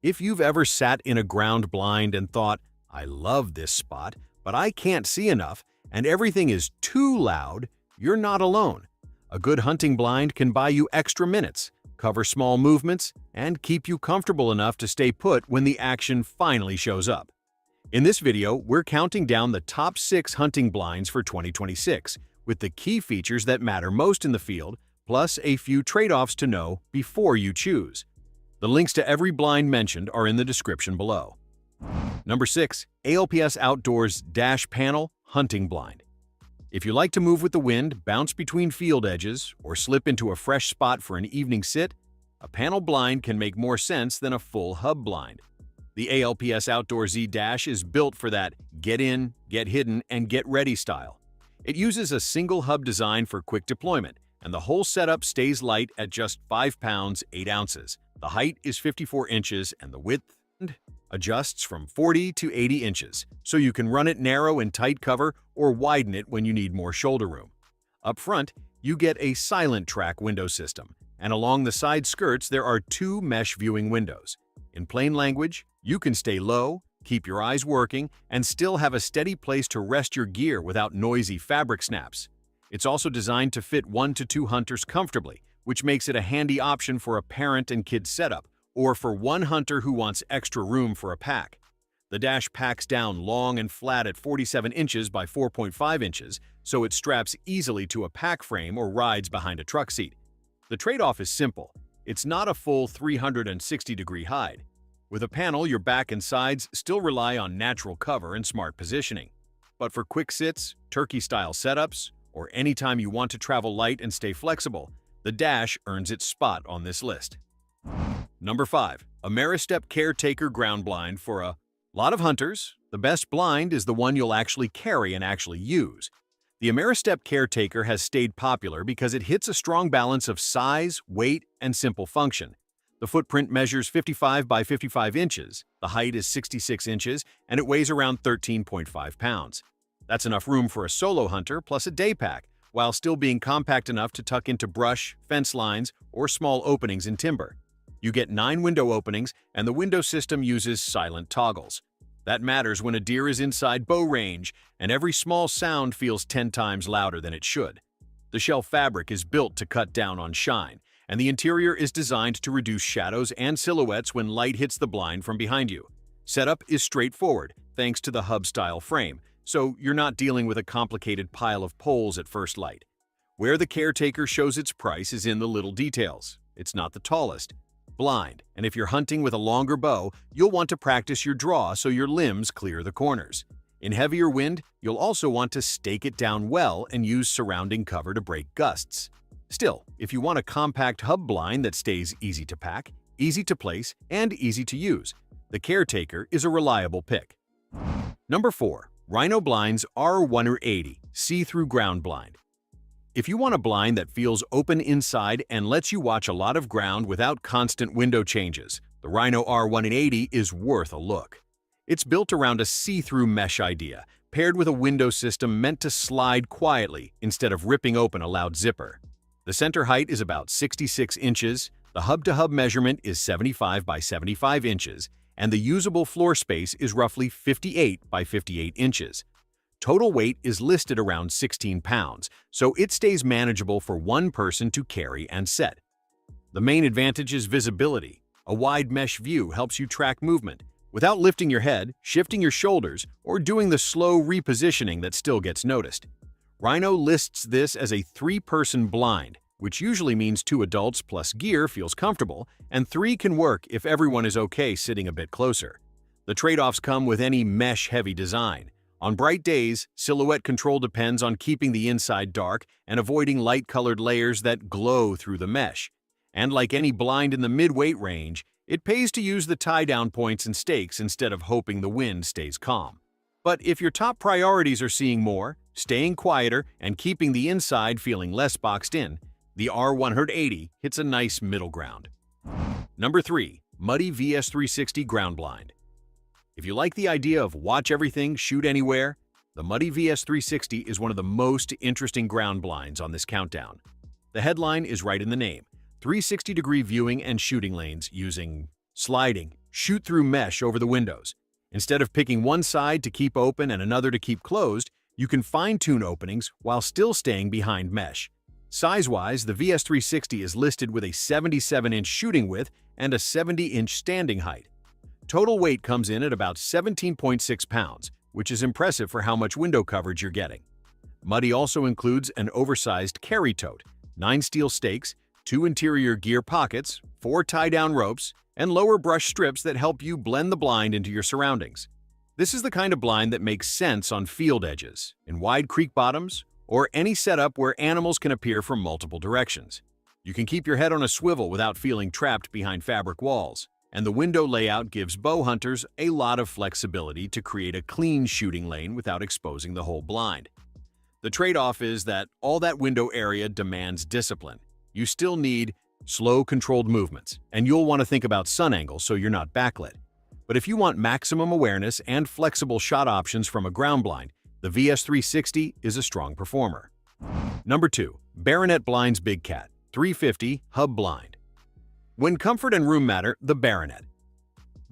If you've ever sat in a ground blind and thought, I love this spot, but I can't see enough, and everything is too loud, you're not alone. A good hunting blind can buy you extra minutes, cover small movements, and keep you comfortable enough to stay put when the action finally shows up. In this video, we're counting down the top 6 hunting blinds for 2026, with the key features that matter most in the field, plus a few trade-offs to know before you choose. The links to every blind mentioned are in the description below. Number 6. ALPS OutdoorZ Dash Panel Hunting Blind. If you like to move with the wind, bounce between field edges, or slip into a fresh spot for an evening sit, a panel blind can make more sense than a full hub blind. The ALPS OutdoorZ Dash is built for that get in, get hidden, and get ready style. It uses a single hub design for quick deployment, and the whole setup stays light at just 5 pounds 8 ounces. The height is 54 inches and the width adjusts from 40 to 80 inches, so you can run it narrow in tight cover or widen it when you need more shoulder room. Up front, you get a silent track window system, and along the side skirts there are 2 mesh viewing windows. In plain language, you can stay low, keep your eyes working, and still have a steady place to rest your gear without noisy fabric snaps. It's also designed to fit 1 to 2 hunters comfortably, which makes it a handy option for a parent and kid setup, or for one hunter who wants extra room for a pack. The dash packs down long and flat at 47 inches by 4.5 inches, so it straps easily to a pack frame or rides behind a truck seat. The trade-off is simple. It's not a full 360-degree hide. With a panel, your back and sides still rely on natural cover and smart positioning. But for quick sits, turkey-style setups, or anytime you want to travel light and stay flexible, the dash earns its spot on this list. Number 5. Ameristep Caretaker Ground Blind. For a lot of hunters, the best blind is the one you'll actually carry and actually use. The Ameristep Caretaker has stayed popular because it hits a strong balance of size, weight, and simple function. The footprint measures 55 by 55 inches, the height is 66 inches, and it weighs around 13.5 pounds. That's enough room for a solo hunter plus a day pack, while still being compact enough to tuck into brush, fence lines, or small openings in timber. You get 9 window openings, and the window system uses silent toggles. That matters when a deer is inside bow range, and every small sound feels 10 times louder than it should. The shell fabric is built to cut down on shine, and the interior is designed to reduce shadows and silhouettes when light hits the blind from behind you. Setup is straightforward, thanks to the hub-style frame, so you're not dealing with a complicated pile of poles at first light. Where the Caretaker shows its price is in the little details. It's not the tallest blind, and if you're hunting with a longer bow, you'll want to practice your draw so your limbs clear the corners. In heavier wind, you'll also want to stake it down well and use surrounding cover to break gusts. Still, if you want a compact hub blind that stays easy to pack, easy to place, and easy to use, the Caretaker is a reliable pick. Number 4. Rhino Blinds R180 See-Through Ground Blind. If you want a blind that feels open inside and lets you watch a lot of ground without constant window changes, the Rhino R180 is worth a look. It's built around a see-through mesh idea, paired with a window system meant to slide quietly instead of ripping open a loud zipper. The center height is about 66 inches, the hub-to-hub measurement is 75 by 75 inches, and the usable floor space is roughly 58 by 58 inches. Total weight is listed around 16 pounds, so it stays manageable for one person to carry and set. The main advantage is visibility. A wide mesh view helps you track movement without lifting your head, shifting your shoulders, or doing the slow repositioning that still gets noticed. Rhino lists this as a 3-person blind, which usually means 2 adults plus gear feels comfortable, and 3 can work if everyone is okay sitting a bit closer. The trade-offs come with any mesh-heavy design. On bright days, silhouette control depends on keeping the inside dark and avoiding light-colored layers that glow through the mesh. And like any blind in the mid-weight range, it pays to use the tie-down points and stakes instead of hoping the wind stays calm. But if your top priorities are seeing more, staying quieter, and keeping the inside feeling less boxed in, the R180 hits a nice middle ground. Number 3. Muddy VS360 Ground Blind. If you like the idea of watch everything, shoot anywhere, the Muddy VS360 is one of the most interesting ground blinds on this countdown. The headline is right in the name: 360-degree viewing and shooting lanes using sliding, shoot-through mesh over the windows. Instead of picking one side to keep open and another to keep closed, you can fine-tune openings while still staying behind mesh. Size-wise, the VS360 is listed with a 77-inch shooting width and a 70-inch standing height. Total weight comes in at about 17.6 pounds, which is impressive for how much window coverage you're getting. Muddy also includes an oversized carry tote, 9 steel stakes, 2 interior gear pockets, 4 tie-down ropes, and lower brush strips that help you blend the blind into your surroundings. This is the kind of blind that makes sense on field edges, in wide creek bottoms, or any setup where animals can appear from multiple directions. You can keep your head on a swivel without feeling trapped behind fabric walls, and the window layout gives bow hunters a lot of flexibility to create a clean shooting lane without exposing the whole blind. The trade-off is that all that window area demands discipline. You still need slow, controlled movements, and you'll want to think about sun angles so you're not backlit. But if you want maximum awareness and flexible shot options from a ground blind, the VS360 is a strong performer. Number 2. Baronet Blinds Big Cat 350 Hub Blind. When comfort and room matter, the Baronet.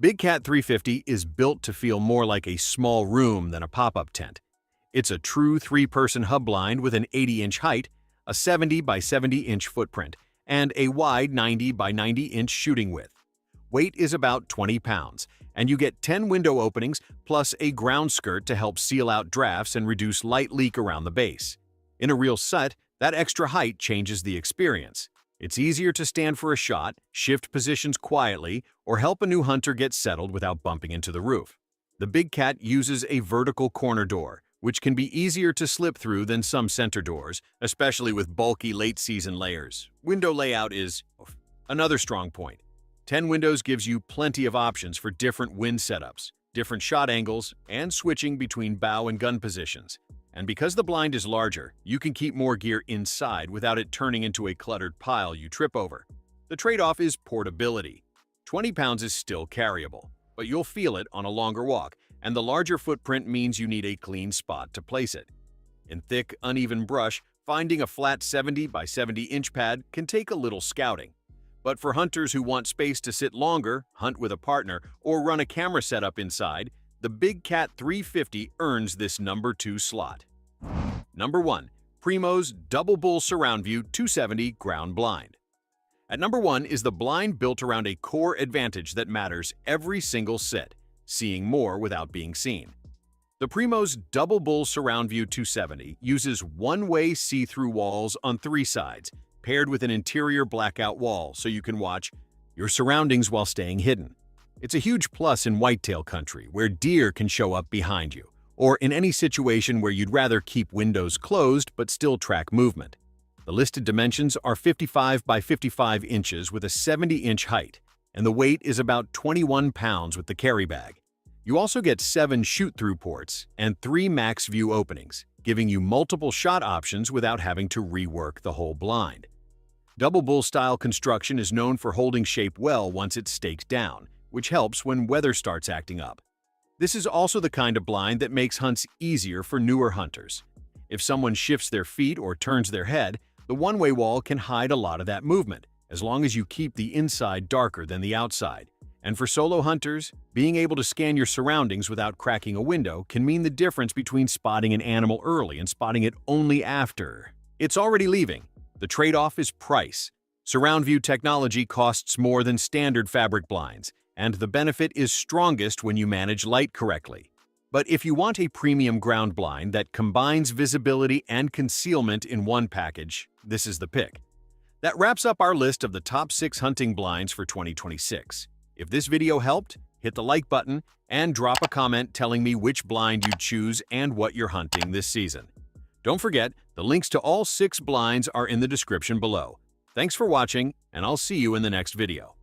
Big Cat 350 is built to feel more like a small room than a pop-up tent. It's a true 3-person hub blind with an 80-inch height, a 70 by 70-inch footprint, and a wide 90 by 90-inch shooting width. Weight is about 20 pounds, and you get 10 window openings plus a ground skirt to help seal out drafts and reduce light leak around the base. In a real set, that extra height changes the experience. It's easier to stand for a shot, shift positions quietly, or help a new hunter get settled without bumping into the roof. The Big Cat uses a vertical corner door, which can be easier to slip through than some center doors, especially with bulky late-season layers. Window layout is another strong point. 10 windows gives you plenty of options for different wind setups, different shot angles, and switching between bow and gun positions. And because the blind is larger, you can keep more gear inside without it turning into a cluttered pile you trip over. The trade-off is portability. 20 pounds is still carryable, but you'll feel it on a longer walk, and the larger footprint means you need a clean spot to place it. In thick, uneven brush, finding a flat 70 by 70-inch pad can take a little scouting. But for hunters who want space to sit longer, hunt with a partner, or run a camera setup inside, the Big Cat 350 earns this number 2 slot. Number 1. Primo's Double Bull Surround View 270 Ground Blind. At number 1 is the blind built around a core advantage that matters every single sit, seeing more without being seen. The Primo's Double Bull Surround View 270 uses one-way see-through walls on 3 sides, paired with an interior blackout wall so you can watch your surroundings while staying hidden. It's a huge plus in whitetail country where deer can show up behind you, or in any situation where you'd rather keep windows closed but still track movement. The listed dimensions are 55 by 55 inches with a 70-inch height, and the weight is about 21 pounds with the carry bag. You also get 7 shoot-through ports and 3 max view openings, giving you multiple shot options without having to rework the whole blind. Double bull style construction is known for holding shape well once it's staked down, which helps when weather starts acting up. This is also the kind of blind that makes hunts easier for newer hunters. If someone shifts their feet or turns their head, the one-way wall can hide a lot of that movement, as long as you keep the inside darker than the outside. And for solo hunters, being able to scan your surroundings without cracking a window can mean the difference between spotting an animal early and spotting it only after it's already leaving. The trade-off is price. Surround view technology costs more than standard fabric blinds, and the benefit is strongest when you manage light correctly. But if you want a premium ground blind that combines visibility and concealment in one package, this is the pick. That wraps up our list of the top 6 hunting blinds for 2026. If this video helped, hit the like button and drop a comment telling me which blind you'd choose and what you're hunting this season. Don't forget, the links to all 6 blinds are in the description below. Thanks for watching, and I'll see you in the next video.